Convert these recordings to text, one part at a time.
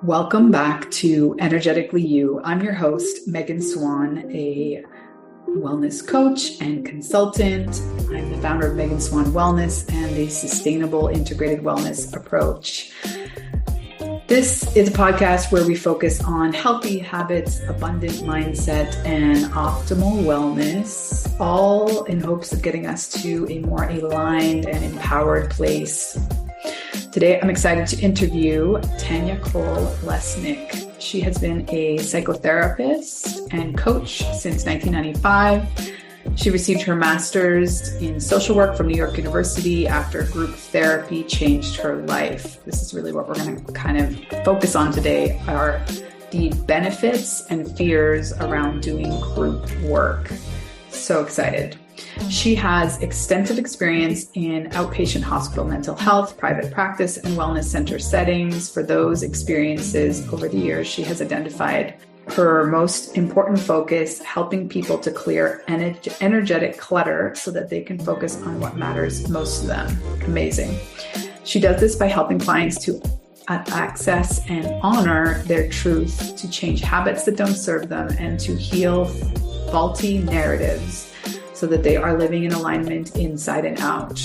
Welcome back to Energetically You. I'm your host, Megan Swan, a wellness coach and consultant. I'm the founder of Megan Swan Wellness and a sustainable integrated wellness approach. This is a podcast where we focus on healthy habits, abundant mindset, and optimal wellness, all in hopes of getting us to a more aligned and empowered place. Today, I'm excited to interview Tanya Cole-Lesnick. She has been a psychotherapist and coach since 1995. She received her master's in social work from New York University after group therapy changed her life. This is really what we're going to kind of focus on today, are the benefits and fears around doing group work. So excited. She has extensive experience in outpatient hospital mental health, private practice, and wellness center settings. For those experiences over the years, she has identified her most important focus, helping people to clear energetic clutter so that they can focus on what matters most to them. Amazing. She does this by helping clients to access and honor their truth, to change habits that don't serve them, and to heal faulty narratives so that they are living in alignment inside and out.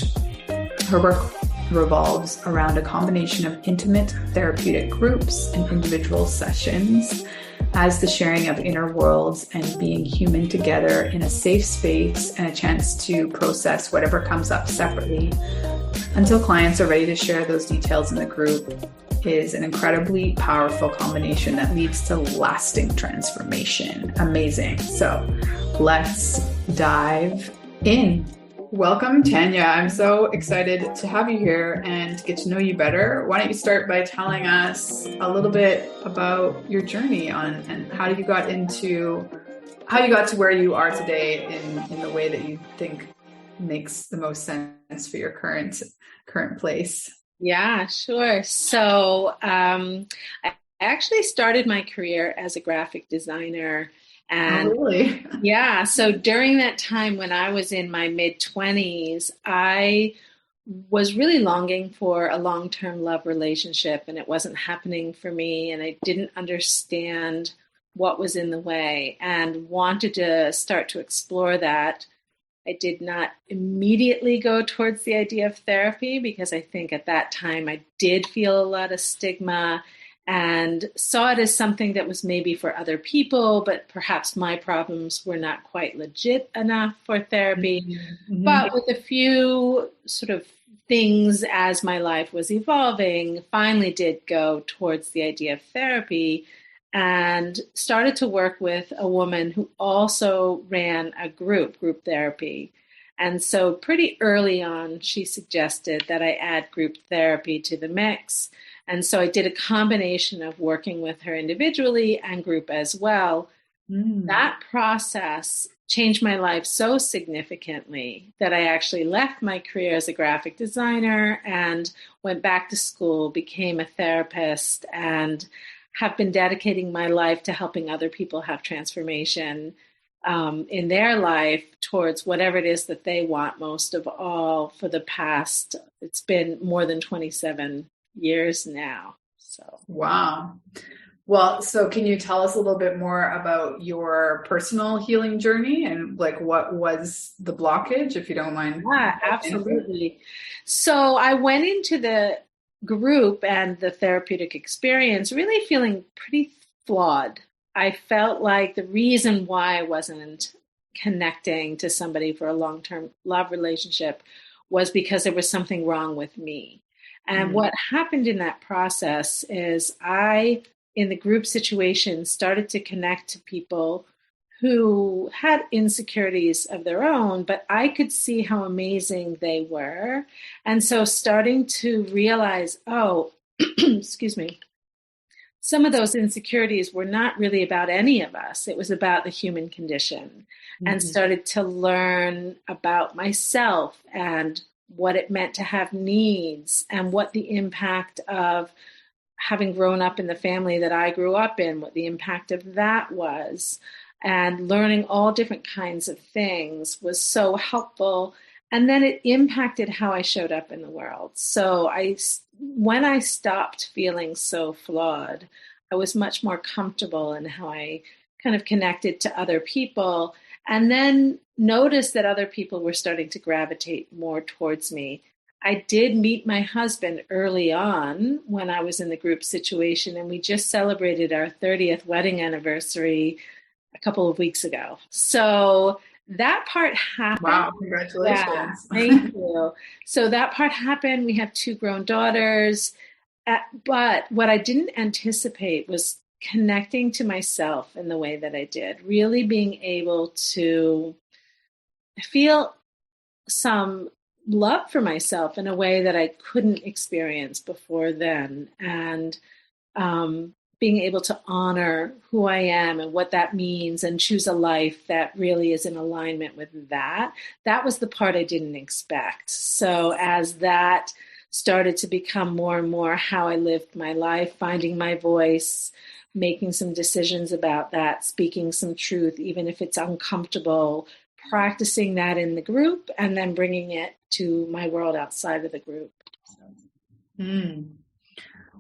Her work revolves around a combination of intimate therapeutic groups and individual sessions, as the sharing of inner worlds and being human together in a safe space and a chance to process whatever comes up separately until clients are ready to share those details in the group is an incredibly powerful combination that leads to lasting transformation. Amazing. So let's dive in. Welcome, Tanya. I'm so excited to have you here and to get to know you better. Why don't you start by telling us a little bit about your journey and how you got to where you are today in the way that you think makes the most sense for your current place. Yeah, sure. So I actually started my career as a graphic designer. And really? Yeah, so during that time when I was in my mid-20s, I was really longing for a long-term love relationship, and it wasn't happening for me, and I didn't understand what was in the way and wanted to start to explore that. I did not immediately go towards the idea of therapy because I think at that time I did feel a lot of stigma and saw it as something that was maybe for other people, but perhaps my problems were not quite legit enough for therapy. Mm-hmm. But with a few sort of things as my life was evolving, finally did go towards the idea of therapy and started to work with a woman who also ran a group therapy. And so pretty early on, she suggested that I add group therapy to the mix. And so I did a combination of working with her individually and group as well. That process changed my life so significantly that I actually left my career as a graphic designer and went back to school, became a therapist, and have been dedicating my life to helping other people have transformation in their life towards whatever it is that they want most of all for the past, it's been more than 27 years now. So wow. Well, so can you tell us a little bit more about your personal healing journey and like what was the blockage, if you don't mind? Yeah, absolutely. So I went into the group and the therapeutic experience really feeling pretty flawed. I felt like the reason why I wasn't connecting to somebody for a long-term love relationship was because there was something wrong with me. And what happened in that process is I, in the group situation, started to connect to people who had insecurities of their own, but I could see how amazing they were. And so starting to realize, excuse me, some of those insecurities were not really about any of us. It was about the human condition, and started to learn about myself and what it meant to have needs and what the impact of having grown up in the family that I grew up in, what the impact of that was. And learning all different kinds of things was so helpful And then it impacted how I showed up in the world. So when I stopped feeling so flawed, I was much more comfortable in how I kind of connected to other people, and then noticed that other people were starting to gravitate more towards me. I did meet my husband early on when I was in the group situation, and we just celebrated our 30th wedding anniversary a couple of weeks ago. So that part happened. Wow, Yeah, congratulations. thank you. So that part happened. We have two grown daughters. But what I didn't anticipate was connecting to myself in the way that I did, really being able to feel some love for myself in a way that I couldn't experience before then. And being able to honor who I am and what that means and choose a life that really is in alignment with that. That was the part I didn't expect. So as that started to become more and more how I lived my life, finding my voice, making some decisions about that, speaking some truth, even if it's uncomfortable, practicing that in the group, and then bringing it to my world outside of the group.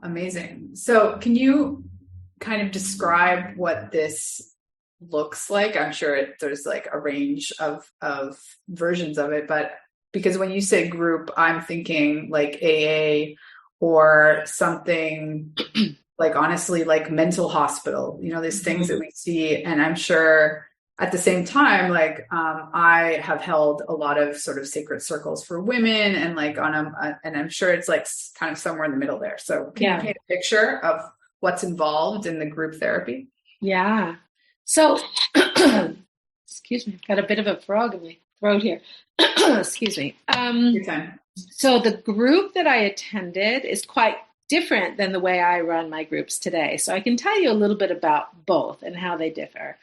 Amazing. So can you kind of describe what this looks like? I'm sure there's like a range of versions of it, but because when you say group, I'm thinking like AA or something like, honestly, like mental hospital, these things that we see. And I'm sure at the same time, like, I have held a lot of sort of sacred circles for women, and like and I'm sure it's like kind of somewhere in the middle there. So can you paint a picture of what's involved in the group therapy? Yeah. So, excuse me, I've got a bit of a frog in my throat here. Excuse me. Your time. So the group that I attended is quite different than the way I run my groups today. So I can tell you a little bit about both and how they differ.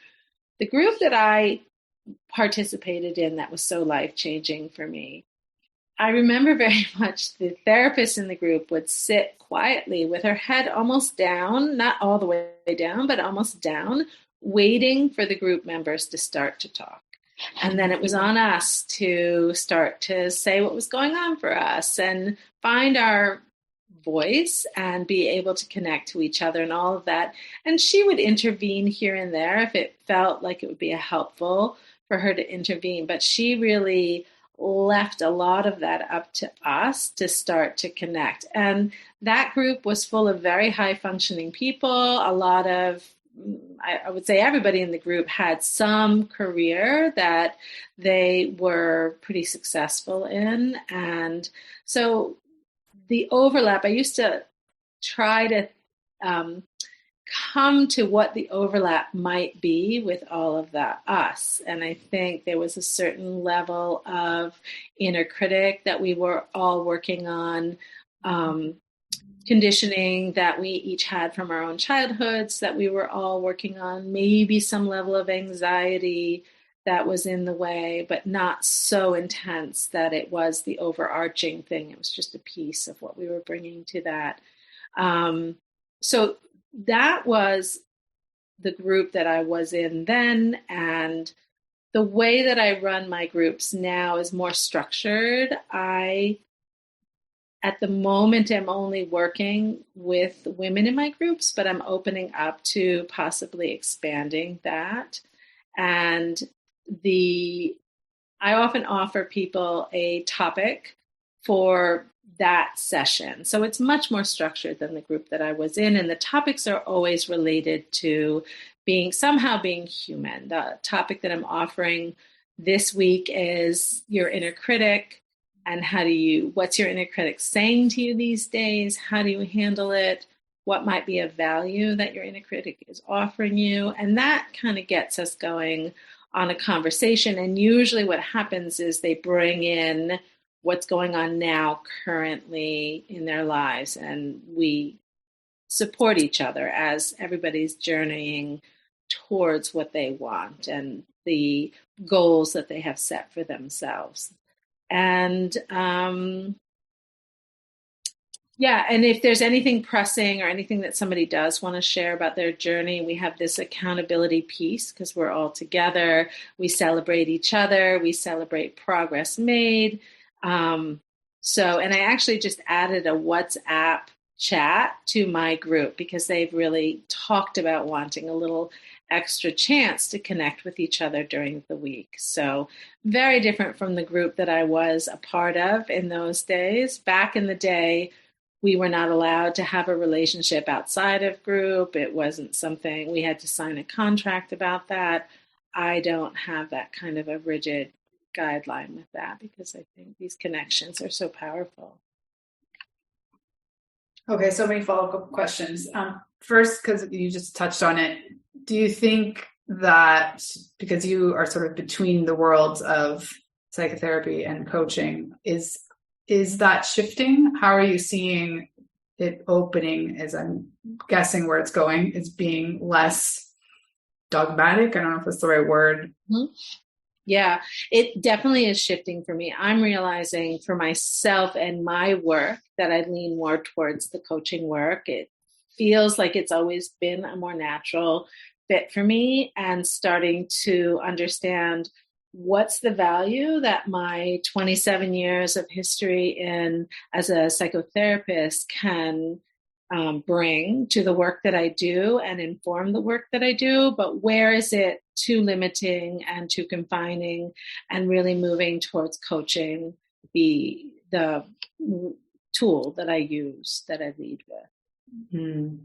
The group that I participated in that was so life-changing for me, I remember very much the therapist in the group would sit quietly with her head almost down, not all the way down, but almost down, waiting for the group members to start to talk. And then it was on us to start to say what was going on for us and find our voice and be able to connect to each other and all of that. And she would intervene here and there if it felt like it would be helpful for her to intervene. But she really left a lot of that up to us to start to connect. And that group was full of very high functioning people. A lot of, I would say everybody in the group had some career that they were pretty successful in. And so the overlap, I used to try to come to what the overlap might be with all of that us. And I think there was a certain level of inner critic that we were all working on, conditioning that we each had from our own childhoods that we were all working on, maybe some level of anxiety that was in the way, but not so intense that it was the overarching thing. It was just a piece of what we were bringing to that. So that was the group that I was in then. And the way that I run my groups now is more structured. I, at the moment, am only working with women in my groups, but I'm opening up to possibly expanding that. And I often offer people a topic for that session. So it's much more structured than the group that I was in. And the topics are always related to somehow being human. The topic that I'm offering this week is your inner critic. And what's your inner critic saying to you these days? How do you handle it? What might be a value that your inner critic is offering you? And that kind of gets us going on a conversation. And usually what happens is they bring in what's going on now currently in their lives, and we support each other as everybody's journeying towards what they want and the goals that they have set for themselves. And Yeah, and if there's anything pressing or anything that somebody does want to share about their journey, we have this accountability piece because we're all together. We celebrate each other. We celebrate progress made. Um, and I actually just added a WhatsApp chat to my group because they've really talked about wanting a little extra chance to connect with each other during the week. So very different from the group that I was a part of in those days. Back in the day, we were not allowed to have a relationship outside of group. It wasn't something we had to sign a contract about that. I don't have that kind of a rigid guideline with that because I think these connections are so powerful. Okay, so many follow-up questions. First, because you just touched on it, do you think that because you are sort of between the worlds of psychotherapy and coaching, is that shifting? How are you seeing it opening, as I'm guessing where it's going, is being less dogmatic? I don't know if that's the right word. Mm-hmm. Yeah, it definitely is shifting for me. I'm realizing for myself and my work that I lean more towards the coaching work. It feels like it's always been a more natural fit for me, and starting to understand what's the value that my 27 years of history in as a psychotherapist can bring to the work that I do and inform the work that I do, but where is it too limiting and too confining, and really moving towards coaching the tool that I use, that I lead with. Mm.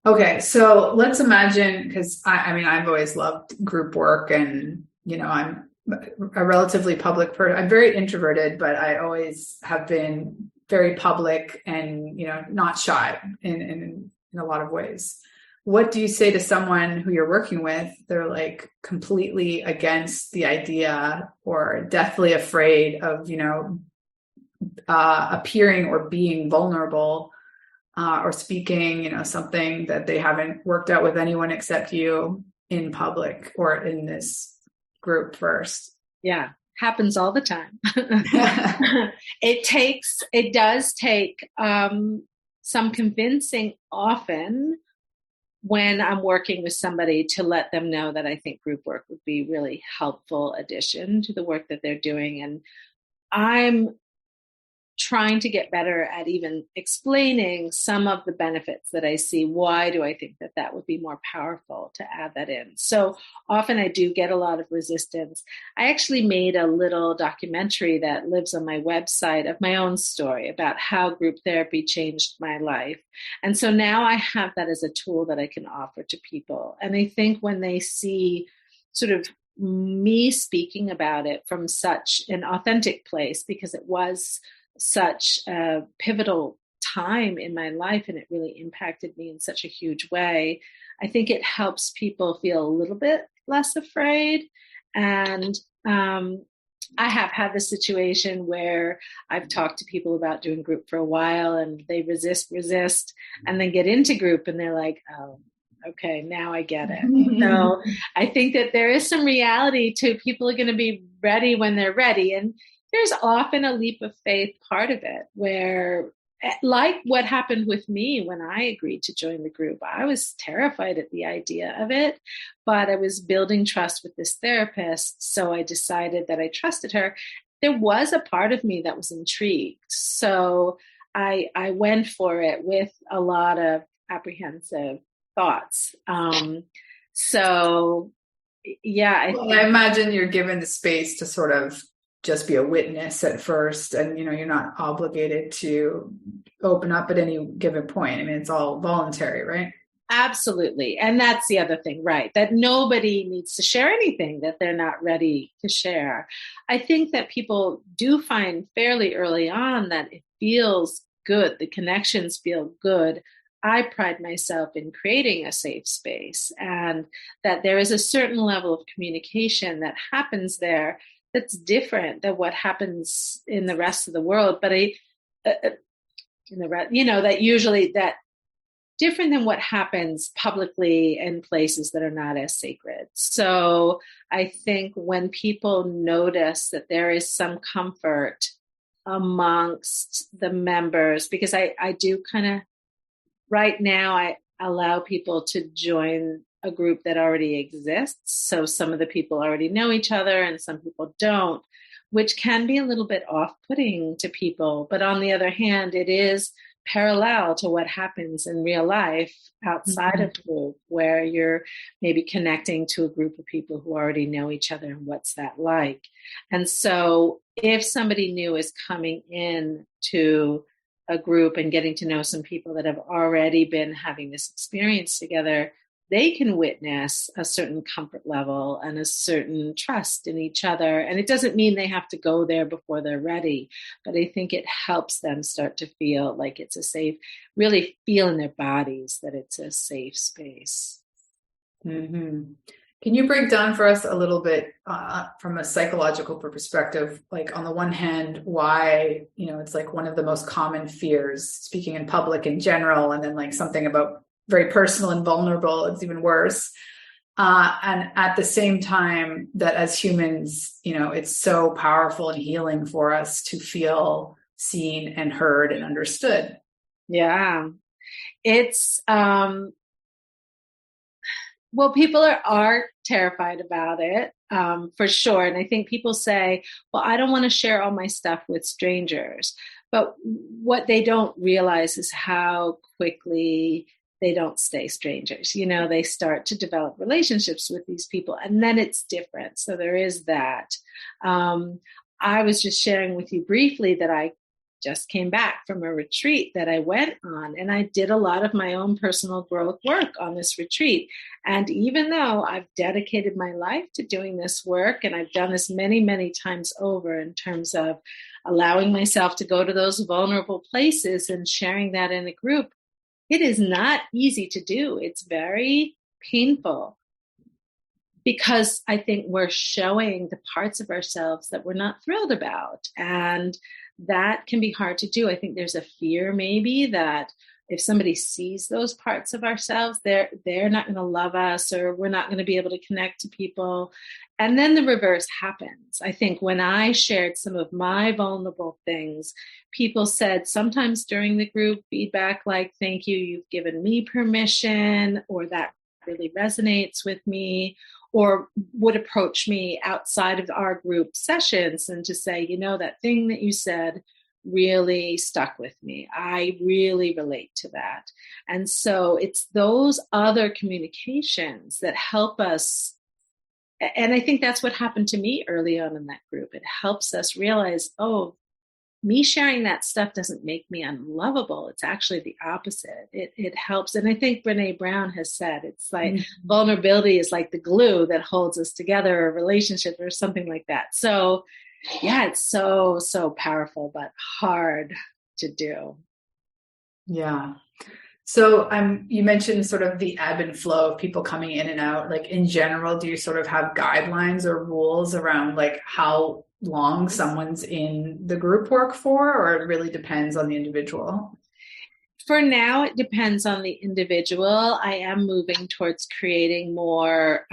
Okay, so let's imagine, because I've always loved group work, and I'm a relatively public person. I'm very introverted, but I always have been very public and not shy in a lot of ways. What do you say to someone who you're working with? They're like completely against the idea or deathly afraid of appearing or being vulnerable, or speaking something that they haven't worked out with anyone except you in public or in this group first? Yeah, happens all the time. It does take some convincing often when I'm working with somebody to let them know that I think group work would be really helpful addition to the work that they're doing. And I'm trying to get better at even explaining some of the benefits that I see. Why do I think that that would be more powerful to add that in? So often I do get a lot of resistance. I actually made a little documentary that lives on my website of my own story about how group therapy changed my life. And so now I have that as a tool that I can offer to people. And I think when they see sort of me speaking about it from such an authentic place, because it was such a pivotal time in my life and it really impacted me in such a huge way, I think it helps people feel a little bit less afraid. And I have had the situation where I've talked to people about doing group for a while and they resist, and then get into group and they're like, oh, okay, now I get it. So I think that there is some reality to people are going to be ready when they're ready. And there's often a leap of faith part of it where, like what happened with me when I agreed to join the group, I was terrified at the idea of it, but I was building trust with this therapist. So I decided that I trusted her. There was a part of me that was intrigued. So I went for it with a lot of apprehensive thoughts. So yeah, I imagine you're given the space to sort of just be a witness at first, and you're not obligated to open up at any given point. I mean, it's all voluntary, right? Absolutely. And that's the other thing, right? That nobody needs to share anything that they're not ready to share. I think that people do find fairly early on that it feels good. The connections feel good. I pride myself in creating a safe space, and that there is a certain level of communication that happens there that's different than what happens in the rest of the world. But that usually that different than what happens publicly in places that are not as sacred. So I think when people notice that there is some comfort amongst the members, because I do kind of, right now, I allow people to join a group that already exists. So some of the people already know each other and some people don't, which can be a little bit off-putting to people. But on the other hand, it is parallel to what happens in real life outside of group, where you're maybe connecting to a group of people who already know each other and what's that like. And so if somebody new is coming in to a group and getting to know some people that have already been having this experience together, they can witness a certain comfort level and a certain trust in each other. And it doesn't mean they have to go there before they're ready, but I think it helps them start to feel like it's a safe, really feel in their bodies that it's a safe space. Mm-hmm. Can you break down for us a little bit from a psychological perspective, like on the one hand, why, it's like one of the most common fears, speaking in public in general, and then like something about very personal and vulnerable, it's even worse. And at the same time that as humans, it's so powerful and healing for us to feel seen and heard and understood. Yeah. It's, well, people are terrified about it, for sure. And I think people say, well, I don't want to share all my stuff with strangers. But what they don't realize is how quickly they don't stay strangers. They start to develop relationships with these people, and then it's different. So there is that. I was just sharing with you briefly that I just came back from a retreat that I went on, and I did a lot of my own personal growth work on this retreat. And even though I've dedicated my life to doing this work, and I've done this many, many times over in terms of allowing myself to go to those vulnerable places and sharing that in a group, it is not easy to do. It's very painful because I think we're showing the parts of ourselves that we're not thrilled about. And that can be hard to do. I think there's a fear maybe that if somebody sees those parts of ourselves, they're not going to love us, or we're not going to be able to connect to people. And then the reverse happens. I think when I shared some of my vulnerable things, people said sometimes during the group feedback like, thank you, you've given me permission, or that really resonates with me, or would approach me outside of our group sessions and to say, that thing that you said really stuck with me. I really relate to that. And so it's those other communications that help us. And I think that's what happened to me early on in that group. It helps us realize, oh, me sharing that stuff doesn't make me unlovable. It's actually the opposite. It helps. And I think Brene Brown has said, it's like vulnerability is like the glue that holds us together, a relationship or something like that. So yeah, it's so, so powerful, but hard to do. Yeah. So you mentioned sort of the ebb and flow of people coming in and out. Like in general, do you sort of have guidelines or rules around like how long someone's in the group work for, or it really depends on the individual? For now, it depends on the individual. I am moving towards creating more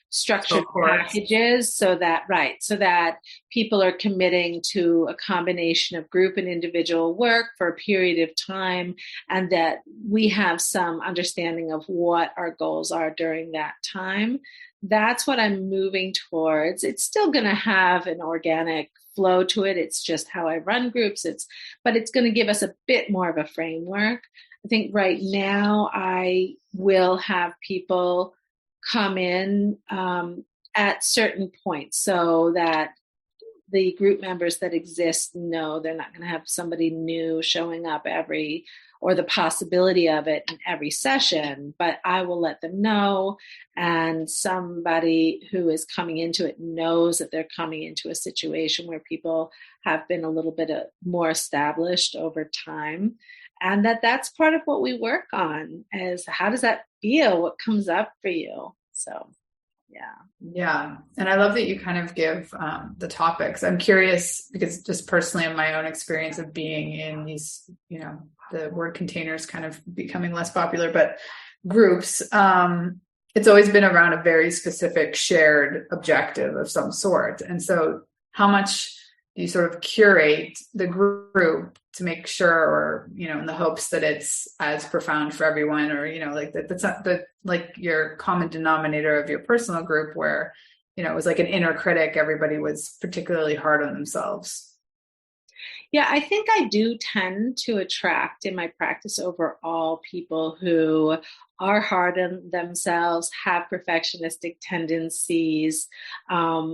structured packages so that people are committing to a combination of group and individual work for a period of time, and that we have some understanding of what our goals are during that time. That's what I'm moving towards. It's still going to have an organic flow to it. It's just how I run groups. But it's going to give us a bit more of a framework. I think right now I will have people come in at certain points so that the group members that exist know they're not going to have somebody new showing up or the possibility of it in every session, but I will let them know, and somebody who is coming into it knows that they're coming into a situation where people have been a little bit more established over time, and that's part of what we work on is how does that feel? What comes up for you? So, yeah. Yeah. And I love that you kind of give the topics. I'm curious because just personally in my own experience of being in these, the word containers kind of becoming less popular, but groups, it's always been around a very specific shared objective of some sort. And so how much you sort of curate the group to make sure, or, in the hopes that it's as profound for everyone, or, like that's not the, like your common denominator of your personal group where, it was like an inner critic. Everybody was particularly hard on themselves. Yeah, I think I do tend to attract in my practice overall people who are hard on themselves, have perfectionistic tendencies,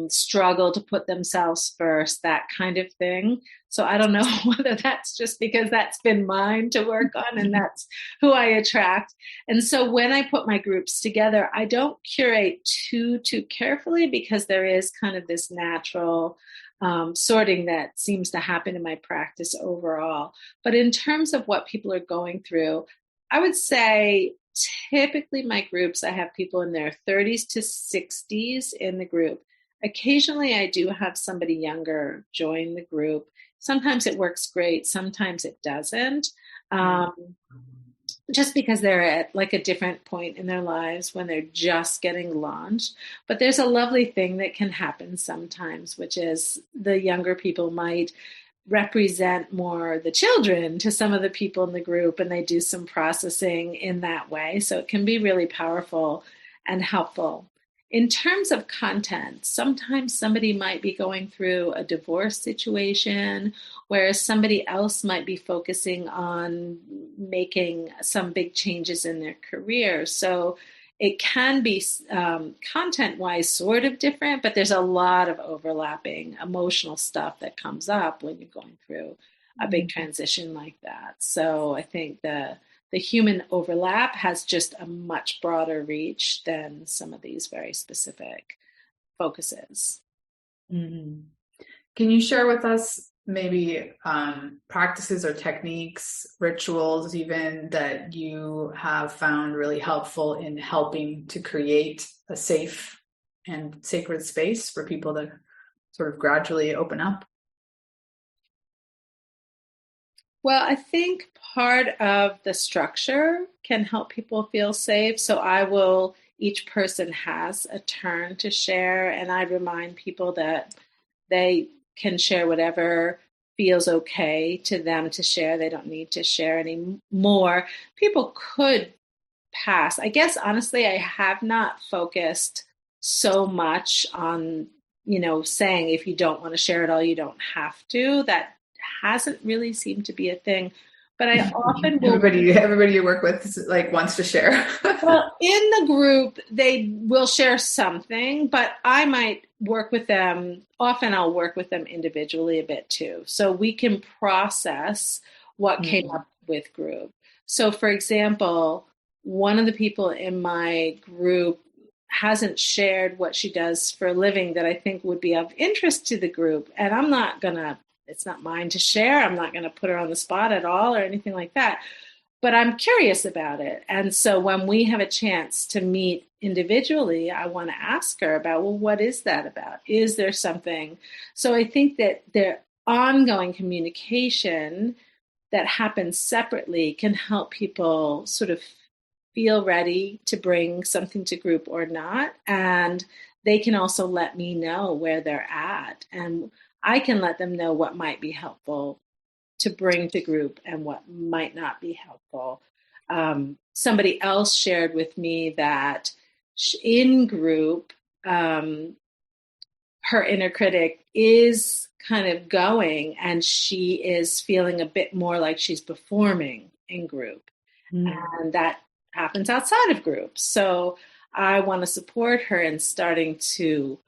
struggle to put themselves first, that kind of thing. So I don't know whether that's just because that's been mine to work on and that's who I attract. And so when I put my groups together, I don't curate too carefully, because there is kind of this natural sorting that seems to happen in my practice overall. But in terms of what people are going through, I would say typically my groups, I have people in their 30s to 60s in the group. Occasionally, I do have somebody younger join the group. Sometimes it works great, sometimes it doesn't. Just because they're at like a different point in their lives when they're just getting launched. But there's a lovely thing that can happen sometimes, which is the younger people might represent more the children to some of the people in the group, and they do some processing in that way. So it can be really powerful and helpful. In terms of content, sometimes somebody might be going through a divorce situation, whereas somebody else might be focusing on making some big changes in their career. So it can be content-wise sort of different, but there's a lot of overlapping emotional stuff that comes up when you're going through a big transition like that. So I think the human overlap has just a much broader reach than some of these very specific focuses. Mm-hmm. Can you share with us maybe practices or techniques, rituals even, that you have found really helpful in helping to create a safe and sacred space for people to sort of gradually open up? Well, I think part of the structure can help people feel safe. So each person has a turn to share, and I remind people that they can share whatever feels okay to them to share. They don't need to share any more. People could pass. I guess, honestly, I have not focused so much on, saying if you don't want to share it all, you don't have to. That hasn't really seemed to be a thing. But I often will. Everybody you work with wants to share. Well, in the group, they will share something, but I might work with them. Often I'll work with them individually a bit too. So we can process what came up with group. So for example, one of the people in my group hasn't shared what she does for a living that I think would be of interest to the group. And it's not mine to share. I'm not going to put her on the spot at all or anything like that. But I'm curious about it. And so when we have a chance to meet individually, I want to ask her about, well, what is that about? Is there something? So I think that the ongoing communication that happens separately can help people sort of feel ready to bring something to group or not. And they can also let me know where they're at. And I can let them know what might be helpful to bring to group and what might not be helpful. Somebody else shared with me that in group, her inner critic is kind of going, and she is feeling a bit more like she's performing in group. And that happens outside of group. So I want to support her in starting to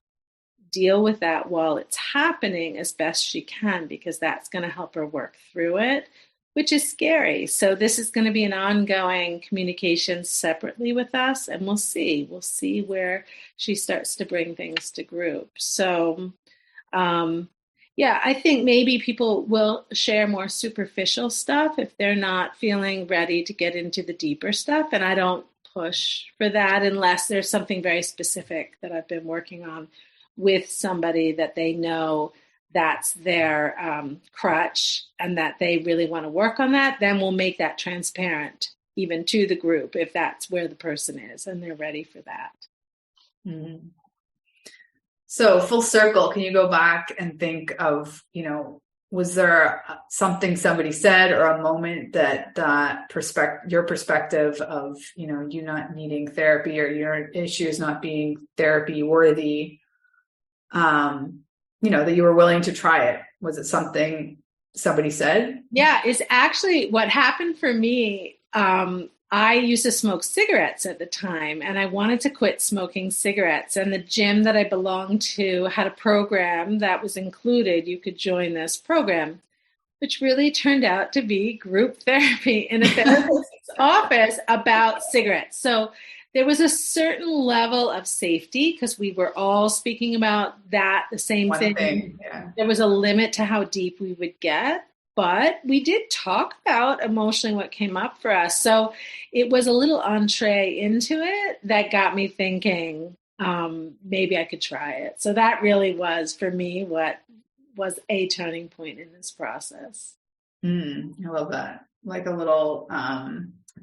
deal with that while it's happening as best she can, because that's going to help her work through it, which is scary. So this is going to be an ongoing communication separately with us, and we'll see where she starts to bring things to group. So I think maybe people will share more superficial stuff if they're not feeling ready to get into the deeper stuff. And I don't push for that unless there's something very specific that I've been working on with somebody that they know that's their crutch and that they really want to work on that. Then we'll make that transparent even to the group if that's where the person is and they're ready for that. Mm-hmm. So full circle, can you go back and think of, was there something somebody said or a moment that your perspective of, you not needing therapy or your issues not being therapy worthy, that you were willing to try it? Was it something somebody said? Yeah, it's actually what happened for me. I used to smoke cigarettes at the time, and I wanted to quit smoking cigarettes. And the gym that I belonged to had a program that was included. You could join this program, which really turned out to be group therapy in a therapist's office about cigarettes. So there was a certain level of safety because we were all speaking about the same thing. Yeah. There was a limit to how deep we would get. But we did talk about emotionally what came up for us. So it was a little entree into it that got me thinking, maybe I could try it. So that really was, for me, what was a turning point in this process. I love that. Like a little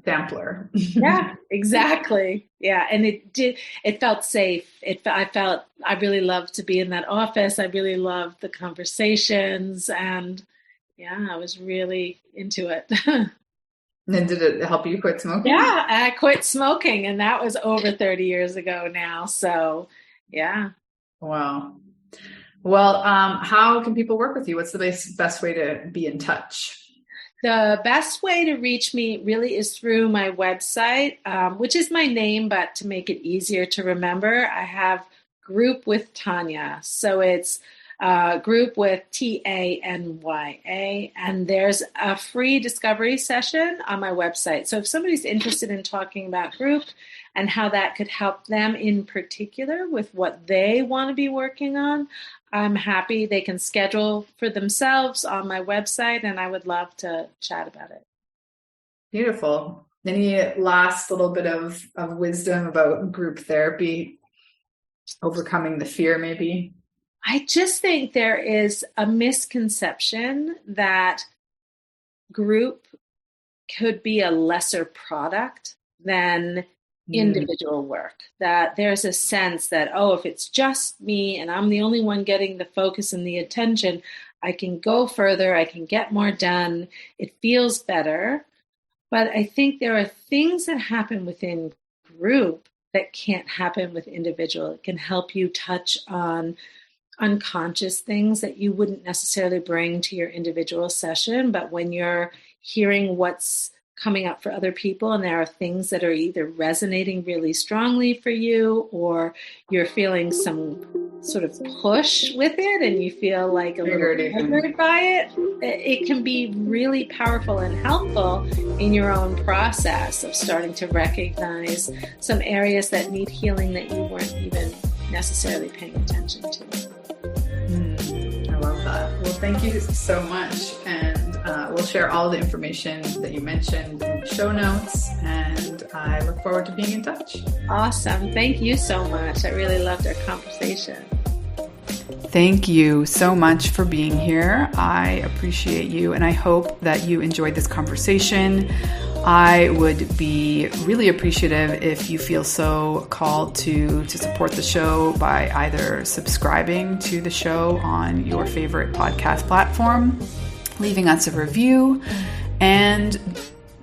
sampler. Yeah, exactly. Yeah. And it felt safe. I really loved to be in that office. I really loved the conversations, and yeah, I was really into it. And then did it help you quit smoking? Yeah, I quit smoking, and that was over 30 years ago now. So, yeah. Wow. Well, how can people work with you? What's the best way to be in touch? The best way to reach me really is through my website, which is my name, but to make it easier to remember, I have Group with Tanya. So it's Group with TANYA, and there's a free discovery session on my website. So if somebody's interested in talking about group and how that could help them in particular with what they want to be working on, I'm happy they can schedule for themselves on my website, and I would love to chat about it. Beautiful. Any last little bit of wisdom about group therapy, overcoming the fear maybe? I just think there is a misconception that group could be a lesser product than individual work. That there's a sense that, if it's just me and I'm the only one getting the focus and the attention, I can go further, I can get more done, it feels better. But I think there are things that happen within group that can't happen with individual. It can help you touch on unconscious things that you wouldn't necessarily bring to your individual session, but when you're hearing what's coming up for other people and there are things that are either resonating really strongly for you or you're feeling some sort of push with it and you feel like a little triggered by it, it can be really powerful and helpful in your own process of starting to recognize some areas that need healing that you weren't even necessarily paying attention to. I love that. Well, thank you so much. And we'll share all the information that you mentioned in the show notes. And I look forward to being in touch. Awesome. Thank you so much. I really loved our conversation. Thank you so much for being here. I appreciate you. And I hope that you enjoyed this conversation. I would be really appreciative if you feel so called to support the show by either subscribing to the show on your favorite podcast platform, leaving us a review, and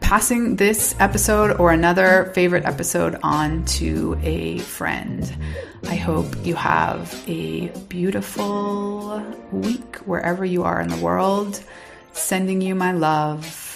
passing this episode or another favorite episode on to a friend. I hope you have a beautiful week wherever you are in the world. Sending you my love.